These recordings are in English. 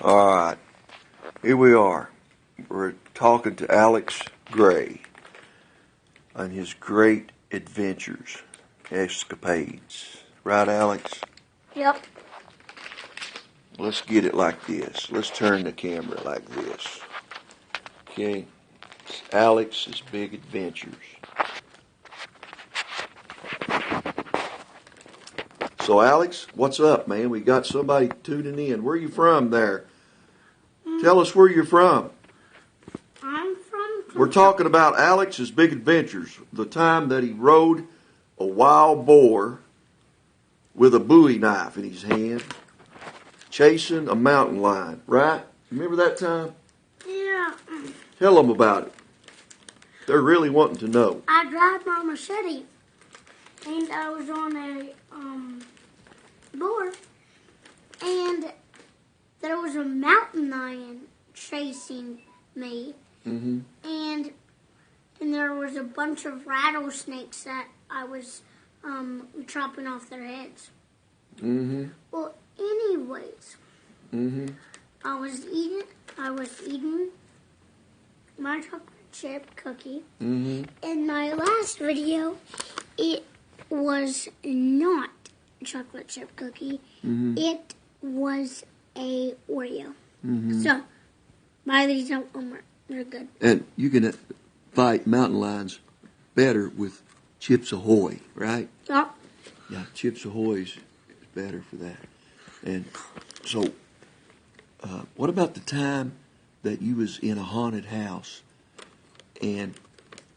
All right, here we are. We're talking to Alex Gray on his great adventures, escapades. Right, Alex? Yep. Let's get it like this. Let's turn the camera like this. Okay? It's Alex's big adventures. So, Alex, what's up, man? We got somebody tuning in. Where are you from there? Tell us where you're from. I'm from... We're talking about Alex's big adventures. The time that he rode a wild boar with a Bowie knife in his hand, chasing a mountain lion, right? Remember that time? Yeah. Tell them about it. They're really wanting to know. I drive my machete, and I was on a boar, and there was a mountain lion chasing me, and there was a bunch of rattlesnakes that I was chopping off their heads. Well, anyways, I was eating my chocolate chip cookie. In my last video, it was not a chocolate chip cookie. It was a Oreo. So, buy these at Walmart. They're good. And you can fight mountain lions better with Chips Ahoy, right? Yep. Yeah, Chips Ahoy is better for that. And so, what about the time that you was in a haunted house and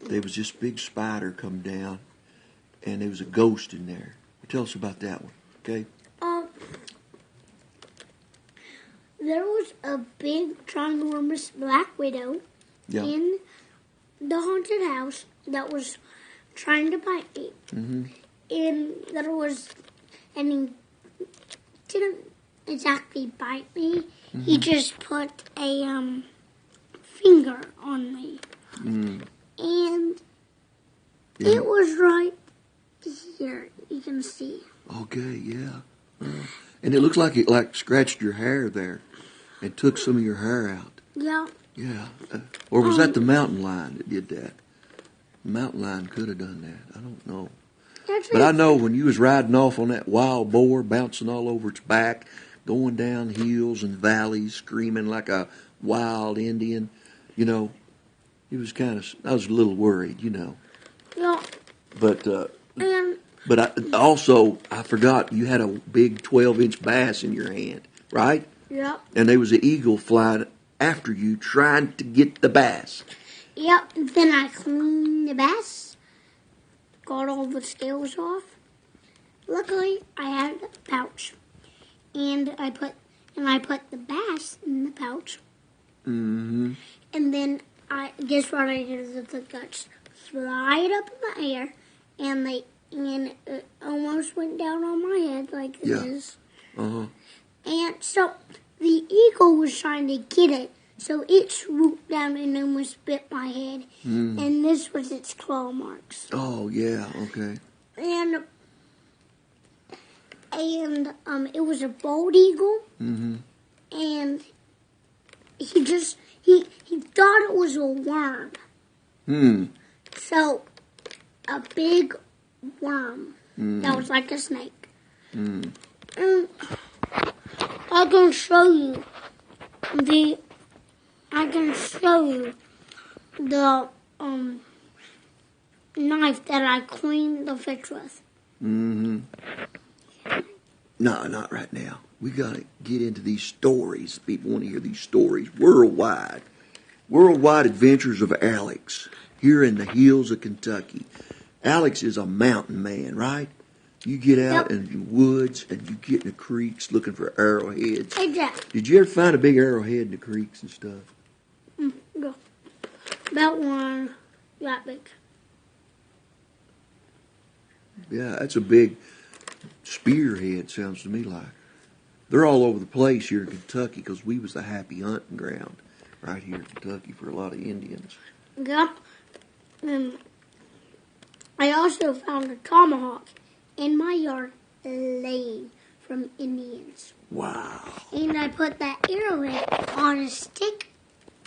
there was this big spider come down and there was a ghost in there? Tell us about that one, okay? There was a big, ginormous black widow in the haunted house that was trying to bite me. And he didn't exactly bite me. He just put a finger on me. And it was right here. You can see. Okay, yeah. And it looks like it scratched your hair there and took some of your hair out. Yeah. Yeah. Or was that the mountain lion that did that? The mountain lion could have done that. I don't know. But I know when you was riding off on that wild boar, bouncing all over its back, going down hills and valleys, screaming like a wild Indian, you know, it was I was a little worried, you know. Yeah. But I forgot you had a big 12-inch bass in your hand, right? Yep. And there was an eagle flying after you trying to get the bass. Yep. Then I cleaned the bass, got all the scales off. Luckily, I had a pouch, and I put the bass in the pouch. And then guess what I did with the guts? Fly it up in the air, and it almost went down on my head like this. And so the eagle was trying to get it, so it swooped down and almost bit my head. And this was its claw marks. Oh yeah, okay. And it was a bald eagle. And he thought it was a worm. So a big worm that was like a snake. And I can show you the knife that I cleaned the fish with. No, not right now. We gotta get into these stories. People want to hear these stories worldwide. Worldwide adventures of Alex here in the hills of Kentucky. Alex is a mountain man, right? You get out in the woods and you get in the creeks looking for arrowheads. Hey, Jack. Did you ever find a big arrowhead in the creeks and stuff? Go. About one that big. Yeah, that's a big spearhead, sounds to me like. They're all over the place here in Kentucky because we was the happy hunting ground right here in Kentucky for a lot of Indians. Yep. I also found a tomahawk in my yard laying from Indians. Wow. And I put that arrowhead on a stick.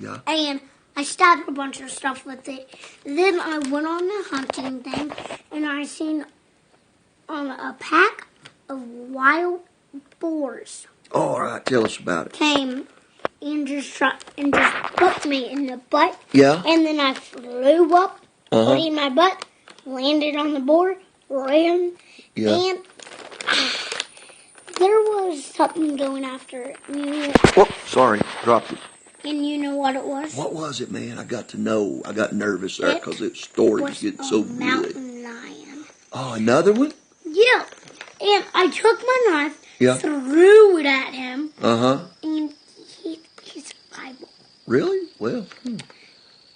Yeah. And I stabbed a bunch of stuff with it. Then I went on the hunting thing, and I seen a pack of wild boars All right, tell us about it. came and just put me in the butt. Yeah. And then I flew up, Uh-huh. put in my butt, landed on the boar, ran, Yeah. and there was something going after it. Whoop, sorry, dropped it. And you know what it was? What was it, man? I got to know. I got nervous there It because its story was was getting a so good. mountain lion. Oh, another one? Yeah. And I took my knife, Yeah. threw it at him, Uh-huh. and his eyeball. Really? Well,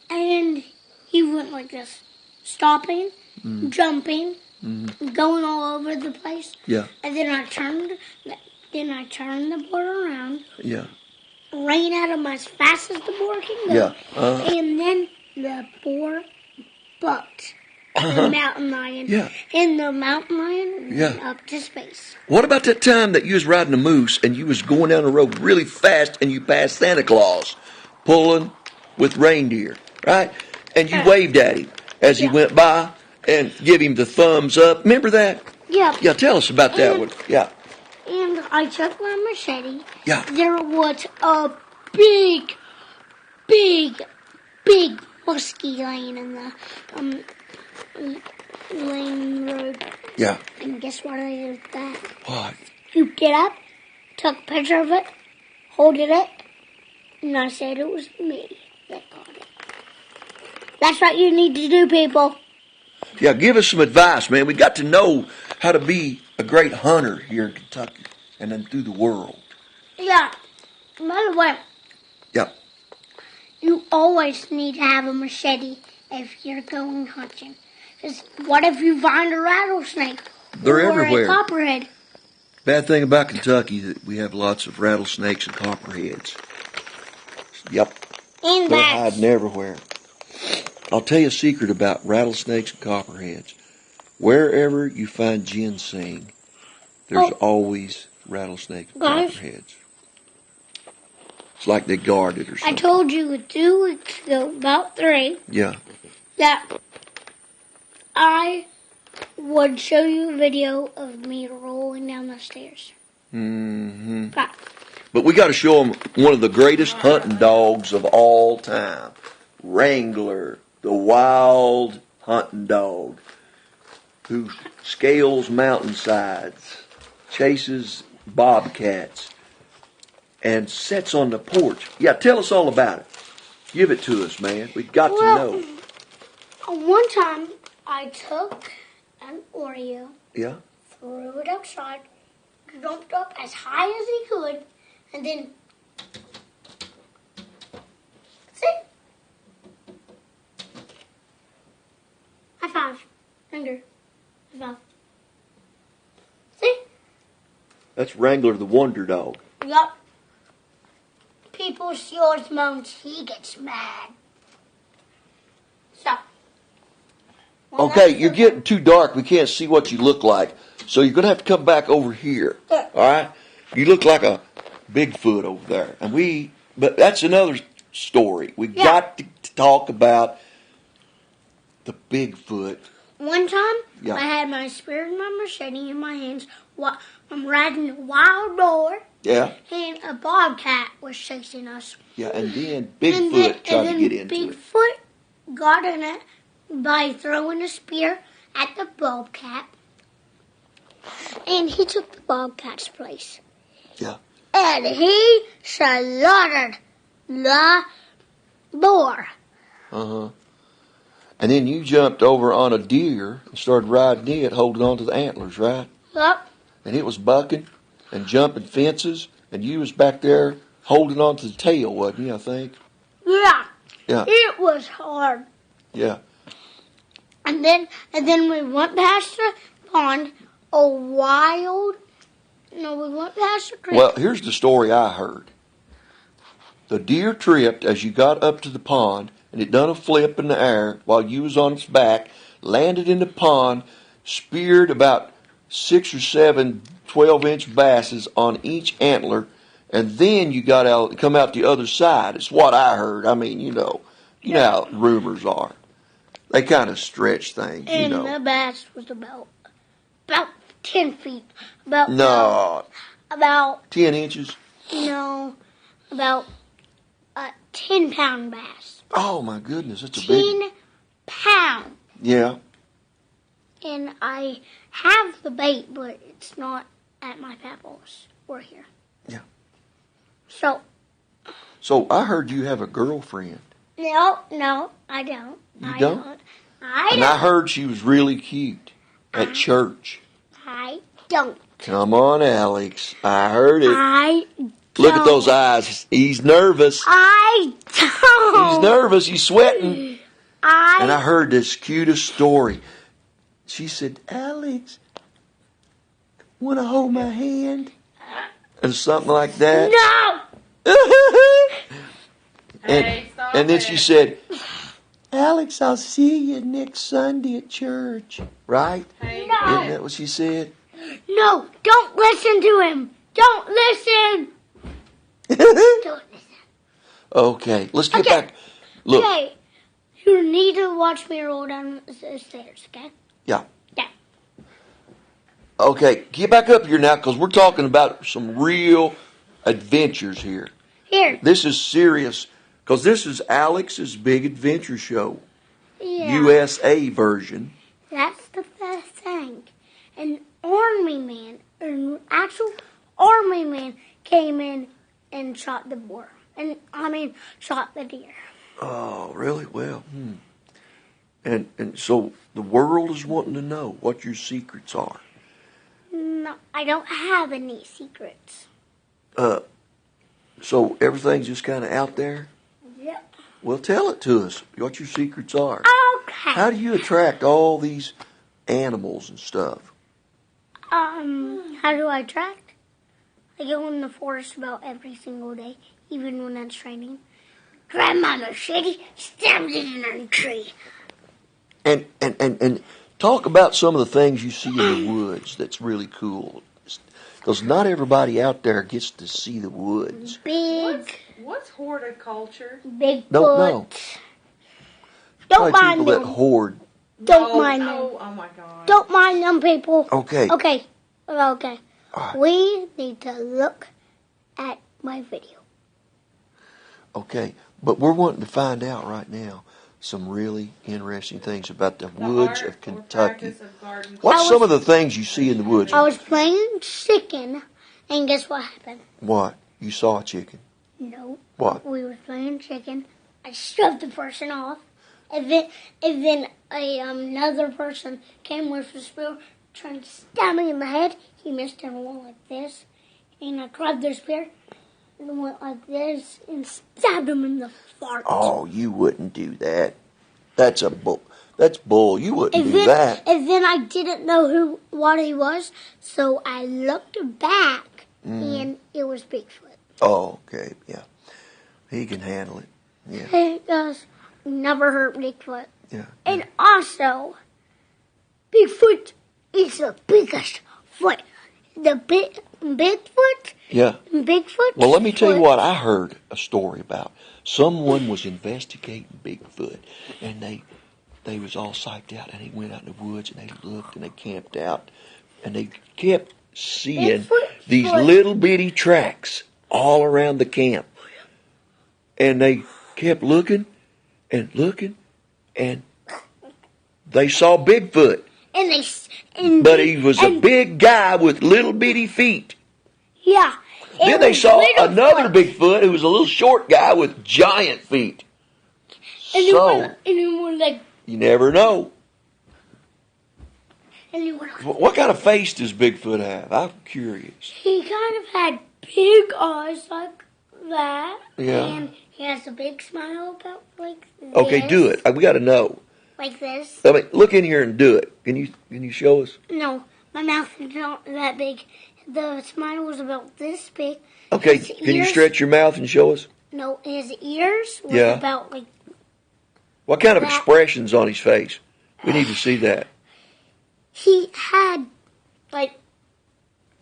And he went like this, stopping, jumping, going all over the place. yeah, And then I turned the board around, yeah, ran at him as fast as the board can go. yeah. Uh-huh. And then the boar bucked the mountain lion. Yeah. And the mountain lion went Yeah. up to space. What about that time that you was riding a moose and you was going down the road really fast and you passed Santa Claus pulling with reindeer, right? And you waved at him as he Yeah. went by and give him the thumbs up. Remember that? Yeah. Yeah, tell us about that one. Yeah, And I took my machete. yeah. There was a big husky laying in the lane road. Yeah. And guess what I did with that? What? You get up, took a picture of it, hold it up, and I said it was me that got it. That's what you need to do, people. Yeah, give us some advice, man. We got to know how to be a great hunter here in Kentucky and then through the world. Yeah. By the way, Yeah. you always need to have a machete if you're going hunting. Because what if you find a rattlesnake? They're or everywhere. a copperhead? Bad thing about Kentucky is that we have lots of rattlesnakes and copperheads. Yep, And they're bats. hiding everywhere. I'll tell you a secret about rattlesnakes and copperheads. Wherever you find ginseng, there's always rattlesnakes and Guys. copperheads. It's like they guard it or I something. told you 2 weeks ago, about 3, Yeah, that I would show you a video of me rolling down the stairs. mm-hmm. But But we got to show them one of the greatest hunting dogs of all time. Wrangler, the wild hunting dog who scales mountainsides, chases bobcats, and sits on the porch. Yeah, tell us all about it. Give it to us, man. We got to know. One time, I took an Oreo, Yeah, threw it outside, jumped up as high as he could, and then, see? High five. Finger. High five. See? that's Wrangler, the wonder dog. Yup. People steal his bones, he gets mad. So. well, Okay, that's you're the- getting too dark. We can't see what you look like. So you're going to have to come back over here. Yeah. All right? You look like a Bigfoot over there. But that's another story. We Yeah. got to talk about the Bigfoot. One time, Yeah. I had my spear and my machete in my hands. I'm riding a wild boar, Yeah, and a bobcat was chasing us. yeah. And then And Bigfoot then, tried and to then get into it. Bigfoot got in it by throwing a spear at the bobcat, and he took the bobcat's place. Yeah. And he slaughtered the boar. Uh-huh. And then you jumped over on a deer and started riding it, holding on to the antlers, right? Yup. And it was bucking and jumping fences, and you was back there holding on to the tail, wasn't you, I think? Yeah. Yeah. It was hard. Yeah. And then we went past the pond. We went past the creek. Well, here's the story I heard. The deer tripped as you got up to the pond, and it done a flip in the air while you was on its back, landed in the pond, speared about 6 or 7 12-inch basses on each antler, and then you got out, come out the other side. It's what I heard. I mean, you know how rumors are. They kind of stretch things, you And know. the bass was about 10 feet. About 10 inches. About a 10-pound bass. Oh my goodness, that's a big. 10 pounds. Yeah. And I have the bait, but it's not at my papa's or here. Yeah. So I heard you have a girlfriend. no, I don't. You don't? I And don't. I heard she was really cute at church. I don't. Come on, Alex. I heard it. I don't. Look at those eyes. He's nervous. I don't. He's nervous. He's sweating. And I heard this cutest story. She said, Alex, want to hold my hand? And something like that. No. And then she said, Alex, I'll see you next Sunday at church. Right? No. Isn't that what she said? No. Don't listen to him. Don't listen. Don't listen. Okay, let's get back. Look. Okay. You need to watch me roll down the stairs, okay? Yeah. Yeah. Okay, get back up here now because we're talking about some real adventures here. Here. This is serious because this is Alex's Big Adventure Show, Yeah. USA version. That's the best thing. An actual army man came in and shot the boar. Shot the deer. Oh, really? Well, And so the world is wanting to know what your secrets are. No, I don't have any secrets. So everything's just kind of out there? Yep. Well, tell it to us, what your secrets are. Okay. How do you attract all these animals and stuff? How do I track? I go in the forest about every single day, even when it's raining. Grandmother Shady stabbed it in a tree. And talk about some of the things you see in the woods that's really cool. Because not everybody out there gets to see the woods. What's horticulture? Bigfoot. Don't know. Don't Probably mind people them. that hoard. Don't mind them. Oh my God. Don't mind them, people. Okay. Okay. Right. We need to look at my video. Okay. But we're wanting to find out right now some really interesting things about the woods of Kentucky. What's some of the things you see in the woods? I was playing chicken, and guess what happened? What? You saw a chicken? No. What? We were playing chicken. I shoved the person off, and then another person came with a spear, trying to stab me in the head. He missed and went like this, and I grabbed their spear and went like this and stabbed him in the fart. Oh, you wouldn't do that. That's bull. That's bull. You wouldn't do that. And then I didn't know what he was, so I looked back, and it was Bigfoot. Oh, okay. Yeah. He can handle it. Yeah. He goes, never hurt Bigfoot. Yeah. And also, Bigfoot is the biggest foot. Bigfoot? Yeah. Bigfoot? Well, let me tell you what I heard a story about. Someone was investigating Bigfoot, and they was all psyched out, and they went out in the woods, and they looked, and they camped out, and they kept seeing these little bitty tracks all around the camp. And they kept looking and looking, and they saw Bigfoot. But he was a big guy with little bitty feet. Yeah. Then they saw another Bigfoot who was a little short guy with giant feet. And he went like... You never know. And he went like... What kind of face does Bigfoot have? I'm curious. He kind of had big eyes like that. Yeah. And he has a big smile about like this. Okay, do it. We got to know. Like this. I mean, look in here and do it. Can you show us? No, my mouth is not that big. The smile was about this big. Okay, His can you ears- stretch your mouth and show us? No, his ears was Yeah. about like... What kind of That- expressions on his face? We need to see that. He had like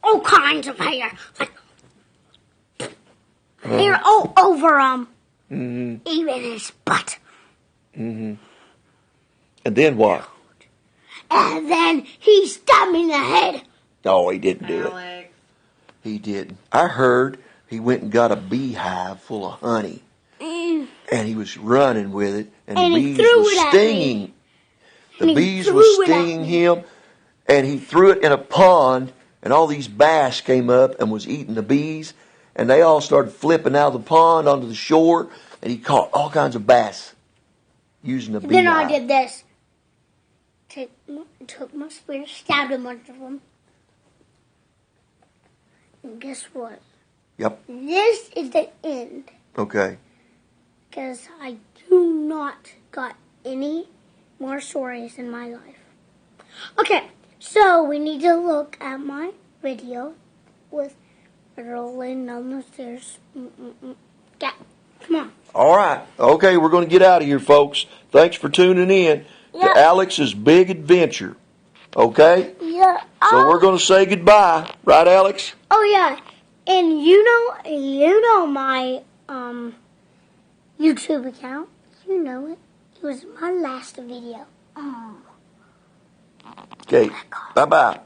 all kinds of hair, like hair all over him, even his butt. And then what? And then he stabbed me in the head. Oh, he didn't do it. Alex. He didn't. I heard he went and got a beehive full of honey, and he was running with it, and the And he bees threw were it at stinging. me. The And he bees threw were it at stinging me. him, and he threw it in a pond, and all these bass came up and was eating the bees, and they all started flipping out of the pond onto the shore, and he caught all kinds of bass using the beehive. Then I did this. Took my spear, stabbed a bunch of them. And guess what? Yep. This is the end. Okay. Because I do not got any more stories in my life. Okay, so we need to look at my video with rolling down the stairs. Yeah, come on. All right. Okay, we're going to get out of here, folks. Thanks for tuning in Yeah. to Alex's Big Adventure. Okay? Yeah. So we're going to say goodbye. Right, Alex? Oh yeah, and you know my YouTube account. You know it. It was my last video. Oh. Okay. Bye-bye.